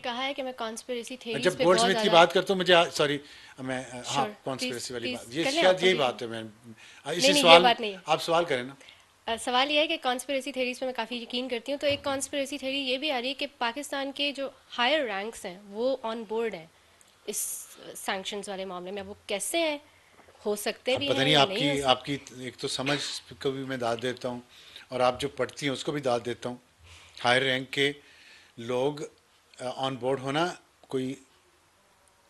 कहा है कि मैं कॉन्स्पिरेसी थ्योरीज जब पे बहुत गोल्डस्मिथ की ज़्यादा। बात करता हूँ मुझे सॉरी, मैं हाँ श्योर, प्लीज़ कॉन्स्पिरेसी वाली प्लीज़ बात, ये कर लें, आप शायद यही कंप्लीट करें। बात है। मैं नहीं इसी नहीं, ये सवाल, बात नहीं है। आप सवाल करें ना। सवाल ये है कि कॉन्स्पिरेसी थ्योरीज पे मैं काफ़ी यकीन करती हूँ, तो एक कॉन्स्पिरेसी थ्योरी ये भी आ रही है कि पाकिस्तान के जो हायर रैंक्स हैं वो ऑन बोर्ड हैं इस सैंक्शंस वाले मामले में। अब वो कैसे हैं, हो सकते अब भी पता हैं नहीं या नहीं आपकी हो सकते। आपकी एक तो समझ को भी मैं दाद देता हूँ, और आप जो पढ़ती हैं उसको भी दाद देता हूँ। हायर रैंक के लोग ऑन बोर्ड होना कोई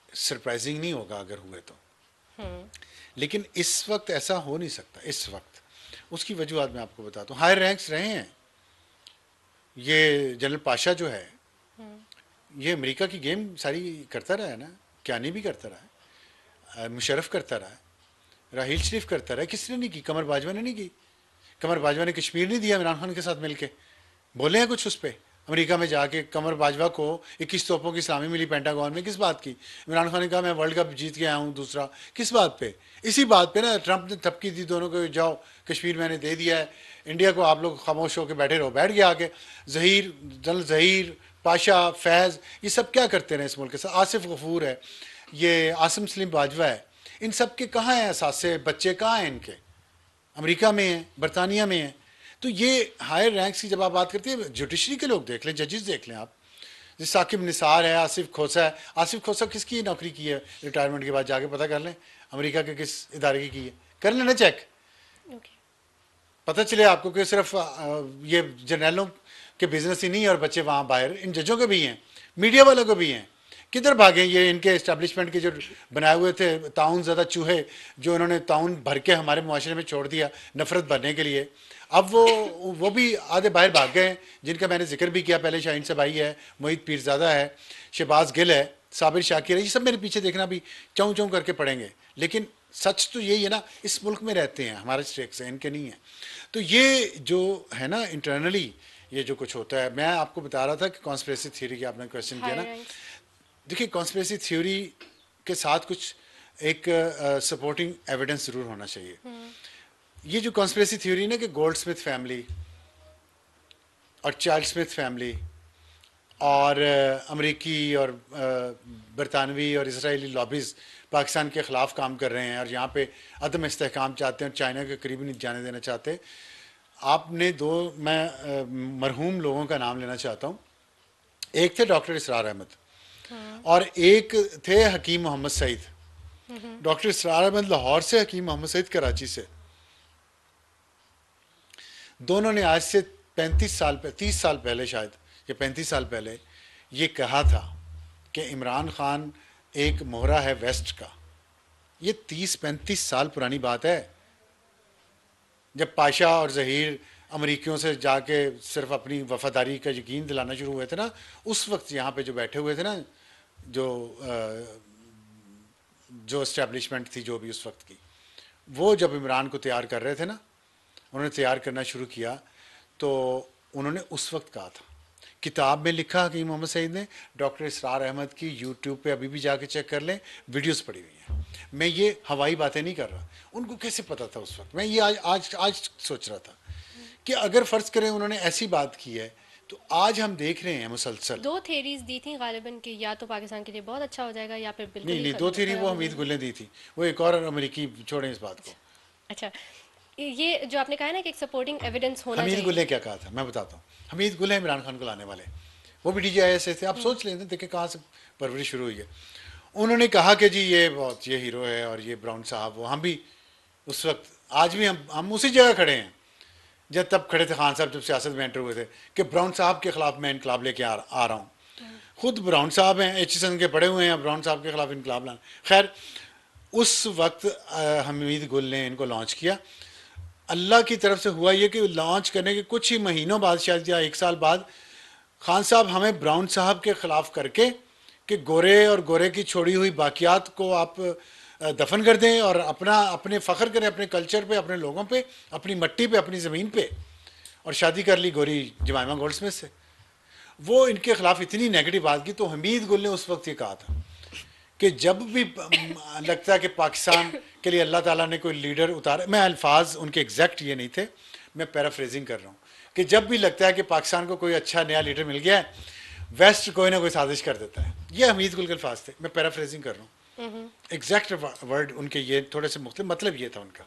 सरप्राइजिंग नहीं होगा अगर हुए तो, लेकिन इस वक्त ऐसा हो नहीं सकता। इस वक्त उसकी वजूहत मैं आपको बताता हूँ। हायर रैंक्स रहे हैं, ये जनरल पाशा जो है ये अमेरिका की गेम सारी करता रहा है ना, क्यानी भी करता रहा है, मुशर्रफ करता रहा है, राहील शरीफ करता रहा है, किसने नहीं की? कमर बाजवा ने नहीं की। कमर बाजवा ने कश्मीर नहीं दिया इमरान खान के साथ मिलके? बोले हैं कुछ उस पर? अमेरिका में जाके कमर बाजवा को 21 तोपों की सलामी मिली पेंटागन में, किस बात की? इमरान खान ने कहा मैं वर्ल्ड कप जीत के आया हूँ दूसरा, किस बात पे? इसी बात पे ना ट्रंप ने थपकी दी दोनों को, जाओ कश्मीर मैंने दे दिया है, इंडिया को आप लोग खामोश होकर बैठे रहो। बैठ गया आके जहीर, जनरल जहीर, पाशा, फैज़, ये सब क्या करते रहे इस मुल्क के साथ? आसिफ गफूर है, ये आसिम सलीम बाजवा है, इन सब के कहाँ हैं असासे? बच्चे कहाँ हैं इनके? अमेरिका में हैं, बरतानिया में हैं। तो ये हायर रैंक्स की जब आप बात करते हैं, जुडिशरी के लोग देख लें, जजेस देख लें आप, जैसे साकिब निसार है, आसिफ खोसा है। आसिफ खोसा किसकी नौकरी की है रिटायरमेंट के बाद? जाके पता कर लें अमेरिका के किस इदारे की है, कर लें ना चेक, ओके। पता चले आपको कि सिर्फ ये जर्नैलों के बिजनेस ही नहीं है और बच्चे वहाँ बाहर, इन जजों के भी हैं, मीडिया वालों के भी हैं। किधर भागे ये इनके इस्टेब्लिशमेंट के जो बनाए हुए थे ताउन ज़्यादा चूहे, जो इन्होंने ताउन भर के हमारे मुआशरे में छोड़ दिया नफरत भरने के लिए? अब वो भी आधे बाहर भाग गए हैं, जिनका मैंने जिक्र भी किया पहले। शाहीन सबाई है, मोहित पीरजादा है, शहबाज गिल है, साबिर शाकिर है, ये सब मेरे पीछे देखना भी चौं चौं करके पड़ेंगे। लेकिन सच तो यही है ना, इस मुल्क में रहते हैं, हमारे स्टेक्स हैं, इनके नहीं है। तो ये जो है ना इंटरनली, ये जो कुछ होता है, मैं आपको बता रहा था कि कॉन्स्पिरेसी थ्योरी की आपने क्वेश्चन किया हायर ना। रैंक्स। देखिए कॉन्स्पिरेसी थ्योरी के साथ कुछ एक सपोर्टिंग एविडेंस ज़रूर होना चाहिए। ये जो कॉन्स्पिरेसी थ्योरी ना कि गोल्ड स्मिथ फैमिली और चार्ल्स स्मिथ फैमिली और अमेरिकी और बरतानवी और इसराइली लॉबीज़ पाकिस्तान के ख़िलाफ़ काम कर रहे हैं और यहाँ पे अदम इस्तेहकाम चाहते हैं और चाइना के करीब नहीं जाने देना चाहते। आपने दो, मैं मरहूम लोगों का नाम लेना चाहता हूँ। एक थे डॉक्टर इसरार अहमद और एक थे हकीम मोहम्मद सईद। डॉक्टर इसरार अहमद लाहौर से, हकीम मोहम्मद सईद कराची से। दोनों ने आज से 35 साल 30 साल पहले शायद, या 35 साल पहले ये कहा था कि इमरान खान एक मोहरा है वेस्ट का। ये 30-35 साल पुरानी बात है, जब पाशा और जहीर अमरीकियों से जाके सिर्फ अपनी वफादारी का यकीन दिलाना शुरू हुए थे ना, उस वक्त यहाँ पे जो बैठे हुए थे ना, जो जो इस्टेब्लिशमेंट थी जो भी उस वक्त की, वो जब इमरान को तैयार कर रहे थे ना, उन्होंने तैयार करना शुरू किया, तो उन्होंने उस वक्त कहा था, किताब में लिखा कि मोहम्मद सईद ने, डॉक्टर इसरार अहमद की यूट्यूब पे अभी भी जाके चेक कर लें, वीडियोस पड़ी हुई हैं। मैं ये हवाई बातें नहीं कर रहा, उनको कैसे पता था उस वक्त? मैं ये आज सोच रहा था कि अगर फ़र्ज़ करें उन्होंने ऐसी बात की है, तो आज हम देख रहे हैं मुसलसल। दो थेरीज दी थी गालिबन कि या तो पाकिस्तान के लिए बहुत अच्छा हो जाएगा या फिर बिल्कुल नहीं ही नहीं, दो थी नहीं, वो खराब हो हमीद जाएगा। गुल ने दी थी, वो एक और अमेरिकी, छोड़ें इस बात को। अच्छा, ये जो आपने कहा है ना कि एक सपोर्टिंग एविडेंस होना हमीद गुल चाहिए। ने क्या कहा था मैं बताता हूँ। हमीद गुल है इमरान खान को लाने वाले, वो भी DJI से थे। आप सोच लेते देखें कहाँ से परवरिश शुरू हुई है। उन्होंने कहा कि जी ये बहुत ये हीरो है और ये ब्राउन साहब, वो हम भी उस वक्त, आज भी हम उसी जगह खड़े हैं जब तब खड़े थे खान साहब जब सियासत में एंटर हुए थे कि ब्राउन साहब के खिलाफ मैं इनकलाब लेके आ रहा हूँ। खुद ब्राउन साहब हैं, HSN के पढ़े हुए हैं, ब्राउन साहब के खिलाफ इनकलाब लाना। खैर उस वक्त हमीद गुल ने इनको लॉन्च किया। अल्लाह की तरफ से हुआ ये कि लॉन्च करने के कुछ ही महीनों बाद, शायद या 1 साल बाद, खान साहब हमें ब्राउन साहब के ख़िलाफ़ करके कि गोरे और गोरे की छोड़ी हुई बाकियात को आप दफन कर दें और अपना अपने फ़ख्र करें अपने कल्चर पे, अपने लोगों पे, अपनी मट्टी पे, अपनी ज़मीन पे, और शादी कर ली गोरी जमाइमा गोल्डस्मिथ से। वो इनके ख़िलाफ़ इतनी नेगेटिव बात की, तो हमीद गुल ने उस वक्त ये कहा था कि जब भी लगता है कि पाकिस्तान के लिए अल्लाह ताला ने कोई लीडर उतारा, मैं अल्फाज उनके एग्जैक्ट ये नहीं थे, मैं पैराफ्रेजिंग कर रहा हूँ, कि जब भी लगता है कि पाकिस्तान को कोई अच्छा नया लीडर मिल गया है, वेस्ट कोई ना कोई साजिश कर देता है। ये हमीद गुल के अल्फाज थे, मैं पैराफ्रेजिंग कर रहा हूँ, एग्जैक्ट वर्ड उनके ये थोड़े से मुख्तलिफ, मतलब ये था उनका।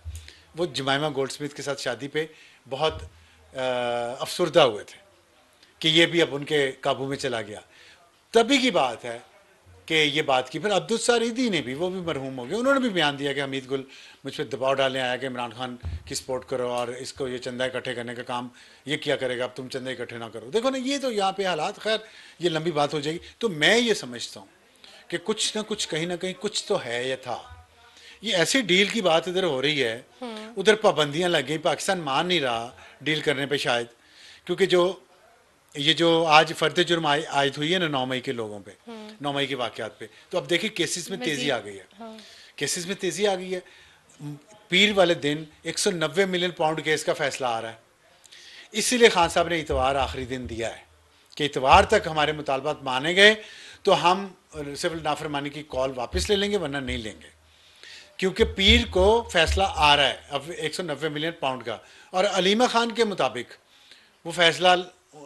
वो जमाइमा गोल्डस्मिथ के साथ शादी पे बहुत अफसरदा हुए थे कि ये भी अब उनके काबू में चला गया। तभी की बात है कि ये बात की। फिर अब्दुल सारीदी ने भी, वो भी मरहूम हो गए, उन्होंने भी बयान दिया कि हमीद गुल मुझ पर दबाव डालने आया कि इमरान खान की सपोर्ट करो और इसको ये चंदा इकट्ठे करने का काम ये किया करेगा, अब तुम चंदा इकट्ठे ना करो। देखो ना, ये तो यहाँ पे हालात, खैर ये लंबी बात हो जाएगी। तो मैं ये समझता हूँ कि कुछ ना कुछ कहीं ना कहीं कुछ तो है, ये था। ये ऐसी डील की बात इधर हो रही है, उधर पाबंदियां लग गई, पाकिस्तान मान नहीं रहा डील करने पे शायद, क्योंकि ये जो आज फर्द जुर्म आयद हुई है ना 9 मई के लोगों पे, 9 मई के वाकयात पे, तो अब देखिए केसेस में तेजी आ गई है। हाँ। केसेस में तेजी आ गई है। पीर वाले दिन 190 मिलियन पाउंड केस का फैसला आ रहा है। इसीलिए खान साहब ने इतवार आखिरी दिन दिया है कि इतवार तक हमारे मुतालबात माने गए तो हम सिविल नाफरमानी की कॉल वापस ले लेंगे, वरना नहीं लेंगे, क्योंकि पीर को फैसला आ रहा है अब 190 मिलियन पाउंड का। और अलीमा खान के मुताबिक वो फैसला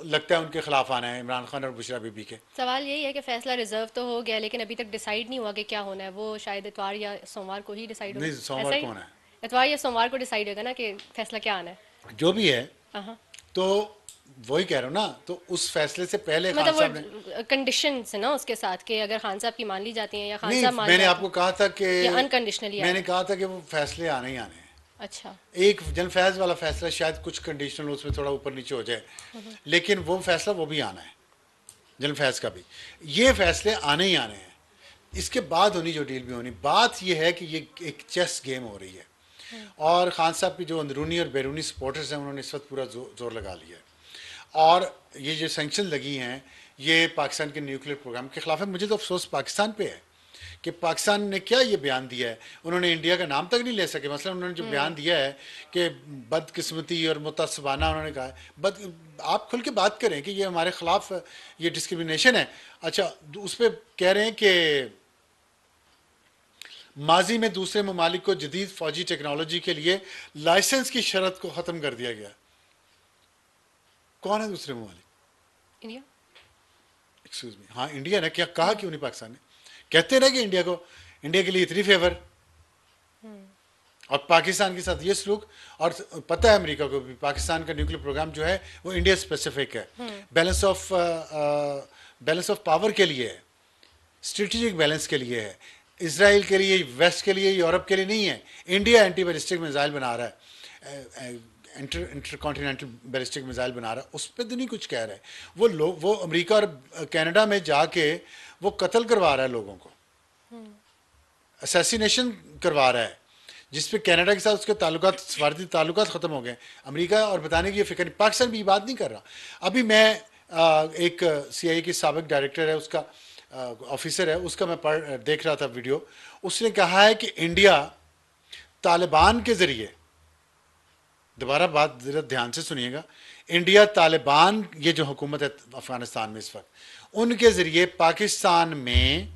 लगता है उनके खिलाफ आना है, इमरान खान और बुशरा बीबी के। सवाल यही है कि फैसला रिजर्व तो हो गया, लेकिन अभी तक डिसाइड नहीं हुआ कि क्या होना है। वो शायद इतवार या सोमवार को ही डिसाइड नहीं, होगा, ऐसा सोमवार ही। कौन है, इतवार या सोमवार को डिसाइड होगा ना कि फैसला क्या आना है। जो भी है। हाँ। तो वही कह रहा हूँ ना, तो उस फैसले से पहले खान मतलब साहब ने, वो कंडीशंस है ना उसके साथ कि अगर खान साहब की मान ली जाती हैं या खान नहीं, साहब मान मैंने जाते आपको कहा था कि, हैं या अनकंडीशनली मैंने आए। कहा था कि वो फैसले आने ही आने हैं। अच्छा। एक जनफैज वाला फैसला शायद कुछ कंडीशनल उसमें थोड़ा ऊपर नीचे हो जाए, लेकिन वो फैसला वो भी आना है, जनफैज का भी। ये फैसले आने ही आने हैं। इसके बाद होनी जो डील भी होनी, बात ये है कि ये एक चेस गेम हो रही है, और खान साहब की जो अंदरूनी और बैरूनी सपोर्टर्स हैं उन्होंने इस वक्त पूरा जोर लगा लिया है। और ये जो सैंक्शन लगी हैं ये पाकिस्तान के न्यूक्लियर प्रोग्राम के खिलाफ है। मुझे तो अफसोस पाकिस्तान पे है कि पाकिस्तान ने क्या ये बयान दिया है, उन्होंने इंडिया का नाम तक नहीं ले सके। मतलब उन्होंने जो बयान दिया है कि बदकिस्मती और मुतसबाना, उन्होंने कहा है आप खुल के बात करें कि ये हमारे खिलाफ ये डिस्क्रिमिनेशन है। अच्छा, उस पर कह रहे हैं कि माजी में दूसरे ममालिक को जदीद फौजी टेक्नोलॉजी के लिए लाइसेंस की शर्त को ख़त्म कर दिया गया। कौन है दूसरे ममालिक? इंडिया। एक्सक्यूज मी, हाँ इंडिया ने क्या कहा, क्यों नहीं पाकिस्तान ने? कहते रहे कि इंडिया को, इंडिया के लिए इतनी फेवर, और पाकिस्तान के साथ ये सलूक। और पता है अमेरिका को भी पाकिस्तान का न्यूक्लियर प्रोग्राम जो है वो इंडिया स्पेसिफिक है, बैलेंस ऑफ पावर के लिए है, स्ट्रेटेजिक बैलेंस के लिए है। इसराइल के लिए, वेस्ट के लिए, यूरोप के लिए नहीं है। इंडिया एंटी बैलिस्टिक मिसाइल बना रहा है, इंटरकॉन्टिनेंटल बैलिस्टिक मिसाइल बना रहा है, उस पर तो नहीं कुछ कह रहा है। वो लोग, वो अमेरिका और कनाडा में जाके वो कत्ल करवा रहा है लोगों को, असैसिनेशन करवा रहा है, जिस पे कनाडा के साथ उसके ताल्लुकात, सफारती ताल्लुकात ख़त्म हो गए। अमेरिका और बताने की ये फिक्र नहीं, पाकिस्तान भी ये बात नहीं कर रहा। अभी मैं एक CIA की साबिक डायरेक्टर है, उसका ऑफिसर है, उसका मैं देख रहा था वीडियो। उसने कहा है कि इंडिया तालिबान के ज़रिए, दोबारा बात ज़रा ध्यान से सुनिएगा, इंडिया तालिबान, ये जो हुकूमत है अफ़गानिस्तान में इस वक्त, उनके ज़रिए पाकिस्तान में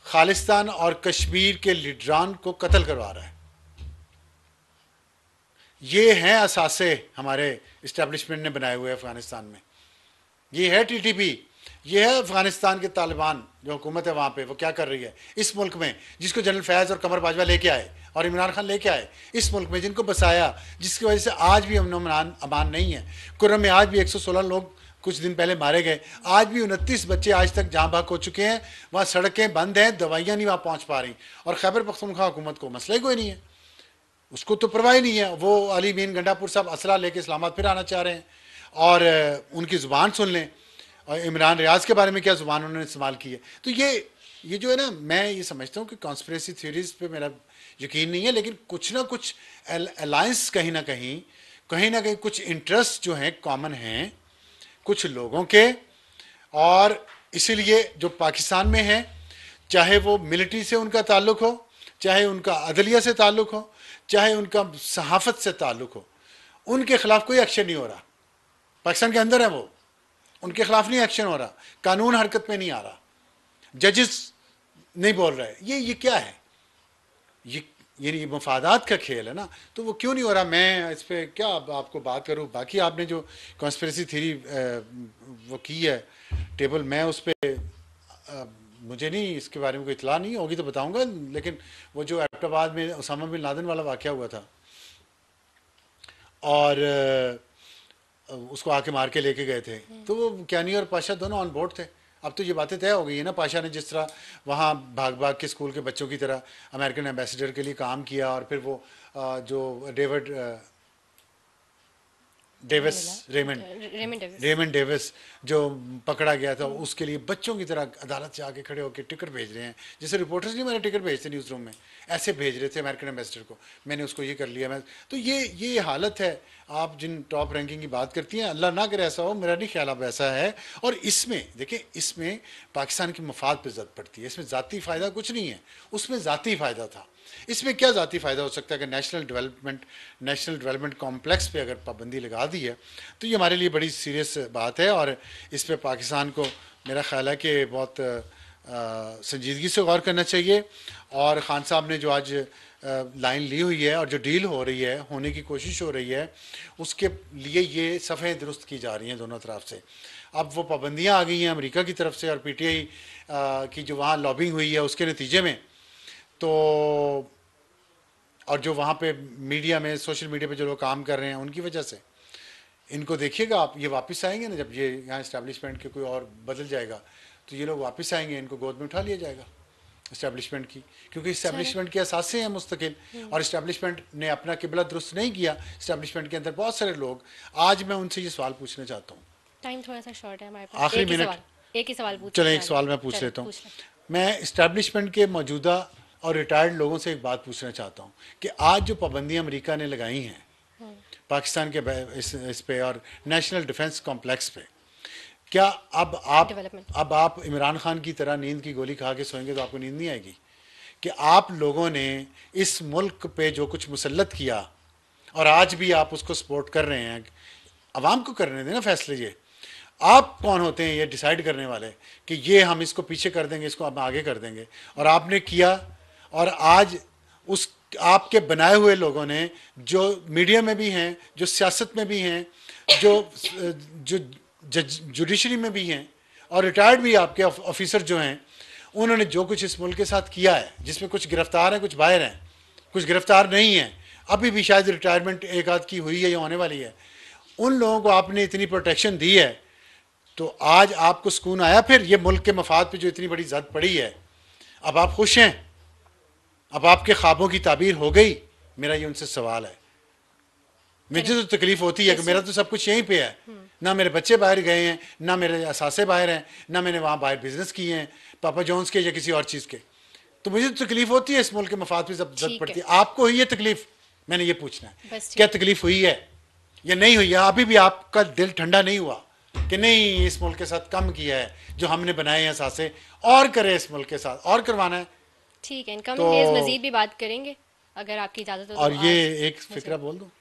खालिस्तान और कश्मीर के लीडरान को कत्ल करवा रहा है। ये हैं असासे हमारे इस्टेब्लिशमेंट ने बनाए हुए अफ़गानिस्तान में। ये है TTP, ये है अफ़गानिस्तान के तालिबान जो हुकूमत है वहाँ पे, वो क्या कर रही है इस मुल्क में, जिसको जनरल फैज़ और कमर बाजवा लेके आए और इमरान खान लेके आए इस मुल्क में, जिनको बसाया, जिसकी वजह से आज भी अमान नहीं है। कुर्रम में आज भी 116 लोग कुछ दिन पहले मारे गए, आज भी 29 बच्चे आज तक जहाँ भाग हो चुके हैं, वहाँ सड़कें बंद हैं, दवाइयाँ नहीं वहाँ पहुँच पा रही। और खैबर पख्तूनख्वा हुकूमत को मसला ही कोई नहीं है, उसको तो परवाह नहीं है। वो अली मीन गंडापुर साहब असला लेके इस्लामाबाद फिर आना चाह रहे हैं, और उनकी ज़ुबान सुन लें, और इमरान रियाज के बारे में क्या ज़ुबान उन्होंने इस्तेमाल की है। तो ये जो है ना, मैं ये समझता हूँ कि कॉन्स्पिरेसी थ्योरीज पे मेरा यकीन नहीं है, लेकिन कुछ ना कुछ अलायंस कहीं ना कहीं कुछ इंटरेस्ट जो हैं कॉमन हैं कुछ लोगों के। और इसीलिए जो पाकिस्तान में है, चाहे वो मिलिट्री से उनका ताल्लुक़ हो, चाहे उनका अदलिया से ताल्लुक़ हो, चाहे उनका सहाफ़त से ताल्लुक़ हो, उनके खिलाफ कोई एक्शन नहीं हो रहा। पाकिस्तान के अंदर है वो, उनके खिलाफ नहीं एक्शन हो रहा, कानून हरकत में नहीं आ रहा, जजेस नहीं बोल रहे। ये क्या है? ये मफादात का खेल है ना, तो वो क्यों नहीं हो रहा? मैं इस पर क्या आपको बात करूँ। बाकी आपने जो कॉन्स्पिरेसी थ्योरी वो की है टेबल मैं उस पर, मुझे नहीं इसके बारे में कोई इतला नहीं होगी तो बताऊंगा, लेकिन वो जो एबटाबाद में उसामा बिन लादेन वाला वाक़या हुआ था और उसको आके मार के लेके गए थे, तो वो क्यानी और पाशा दोनों ऑन बोर्ड थे। अब तो ये बातें तय हो गई है ना, पाशा ने जिस तरह वहाँ भाग भाग के स्कूल के बच्चों की तरह अमेरिकन एम्बेसडर के लिए काम किया, और फिर वो जो David Davis Raymond Raymond Davis. Raymond Davis जो पकड़ा गया था, उसके लिए बच्चों की तरह अदालत से आके खड़े होकर टिकट भेज रहे हैं, जैसे रिपोर्टर्स नहीं हमारे टिकट भेजते न्यूज़ रूम में, ऐसे भेज रहे थे अमेरिकन एम्बेसडर को, मैंने उसको ये कर लिया। मैं तो ये हालत है। आप जिन टॉप रैंकिंग की बात करती हैं, अल्लाह ना करे ऐसा हो, मेरा नहीं ख्याल अब ऐसा है। और इसमें देखिए, इसमें पाकिस्तान के मफाद पर जद पड़ती है, इसमें ज़ाती फ़ायदा कुछ नहीं है, उसमें ज़ाती फ़ायदा था। इसमें क्या ज़ाती फ़ायदा हो सकता है कि नेशनल डेवलपमेंट कॉम्प्लेक्स पे अगर पाबंदी लगा दी है, तो ये हमारे लिए बड़ी सीरियस बात है, और इस पे पाकिस्तान को मेरा ख्याल है कि बहुत संजीदगी से गौर करना चाहिए। और ख़ान साहब ने जो आज लाइन ली हुई है और जो डील हो रही है, होने की कोशिश हो रही है, उसके लिए ये सफ़ें दुरुस्त की जा रही हैं दोनों तरफ से। अब वो पाबंदियाँ आ गई हैं अमेरिका की तरफ से, और पीटीआई की जो वहाँ लॉबिंग हुई है उसके नतीजे में, तो और जो वहाँ पे मीडिया में, सोशल मीडिया पे जो लोग काम कर रहे हैं, उनकी वजह से इनको देखिएगा आप, ये वापस आएंगे ना, जब ये यहाँ इस्टेब्लिशमेंट के कोई और बदल जाएगा, तो ये लोग वापस आएंगे, इनको गोद में उठा लिया जाएगा इस्टेब्लिशमेंट की, क्योंकि इस्टेब्लिशमेंट के असासे हैं मुस्तकिल, और इस्टेब्लिशमेंट ने अपना किबला दुरुस्त नहीं किया। इस्टेब्लिशमेंट के अंदर बहुत सारे लोग, आज मैं उनसे ये सवाल पूछना चाहता हूँ, टाइम थोड़ा सा शॉर्ट है हमारे पास, आखिरी मिनट, एक ही सवाल पूछ चलें एक सवाल मैं पूछ लेता हूँ। मैं इस्टेब्लिशमेंट के मौजूदा और रिटायर्ड लोगों से एक बात पूछना चाहता हूँ कि आज जो पाबंदियाँ अमेरिका ने लगाई हैं पाकिस्तान के इस पे और नेशनल डिफेंस कॉम्प्लेक्स पे, क्या अब आप इमरान खान की तरह नींद की गोली खा के सोएंगे तो आपको नींद नहीं आएगी? कि आप लोगों ने इस मुल्क पे जो कुछ मुसल्लत किया और आज भी आप उसको सपोर्ट कर रहे हैं, अवाम को करने देना फैसले। ये आप कौन होते हैं ये डिसाइड करने वाले कि ये हम इसको पीछे कर देंगे, इसको हम आगे कर देंगे? और आपने किया, और आज उस आपके बनाए हुए लोगों ने, जो मीडिया में भी हैं, जो सियासत में भी हैं, जो जुडिशरी में भी हैं, और रिटायर्ड भी आपके ऑफिसर जो हैं, उन्होंने जो कुछ इस मुल्क के साथ किया है, जिसमें कुछ गिरफ्तार हैं, कुछ बाहर हैं, कुछ गिरफ्तार नहीं हैं, अभी भी शायद रिटायरमेंट एक आध की हुई है या होने वाली है, उन लोगों को आपने इतनी प्रोटेक्शन दी है, तो आज आपको सुकून आया? फिर ये मुल्क के मफाद पे जो इतनी बड़ी जद पड़ी है, अब आप खुश हैं? अब आपके ख्वाबों की ताबीर हो गई? मेरा ये उनसे सवाल है। मुझे तो तकलीफ होती है कि मेरा तो सब कुछ यहीं पे है, ना मेरे बच्चे बाहर गए हैं, ना मेरे असासे बाहर हैं, ना मैंने वहाँ बाहर बिजनेस किए हैं पापा जॉन्स के या किसी और चीज़ के, तो मुझे तो तकलीफ होती है, इस मुल्क के मफाद पे जब जद पड़ती है। आपको हुई है तकलीफ? मैंने ये पूछना है, क्या तकलीफ हुई है या नहीं हुई है? अभी भी आपका दिल ठंडा नहीं हुआ कि नहीं, इस मुल्क के साथ कम किया है, जो हमने बनाए हैं सासे, और करें इस मुल्क के साथ, और करवाना है? ठीक है, इनकमिंग डेज मजीद भी बात करेंगे अगर आपकी इजाज़त हो। और ये एक फिक्रा बोल दूँ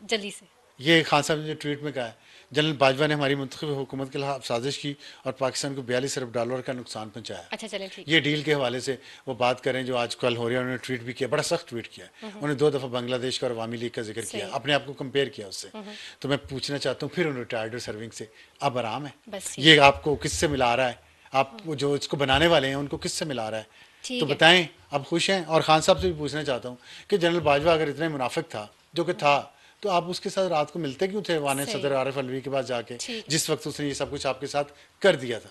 जल्दी से, ये खान साहब ने ट्वीट में कहा है, जनरल बाजवा ने हमारी मुंतखब हुकूमत के खिलाफ साजिश की और पाकिस्तान को 42 अरब डॉलर का नुकसान पहुंचाया। अच्छा चलें, ठीक। ये डील के हवाले से वो बात करें जो आज कल हो रही है। उन्होंने ट्वीट भी किया, बड़ा सख्त ट्वीट किया है, उन्होंने 2 दफ़ा बांग्लादेश का और अवामी लीग का जिक्र किया, अपने आप को कंपेयर किया उससे। तो मैं पूछना चाहता हूँ फिर उन्होंने रिटायर्ड और सर्विंग से, अब आराम है? ये आपको किससे मिला रहा है? आप जो इसको बनाने वाले हैं उनको किससे मिला रहा है? तो बताएं, अब खुश हैं? और खान साहब से भी पूछना चाहता हूँ कि जनरल बाजवा अगर इतना मुनाफिक था, जो कि था, तो आप उसके साथ रात को मिलते क्यों थे वाने सदर आरिफ अलवी के पास जाके, जिस वक्त उसने ये सब कुछ आपके साथ कर दिया था?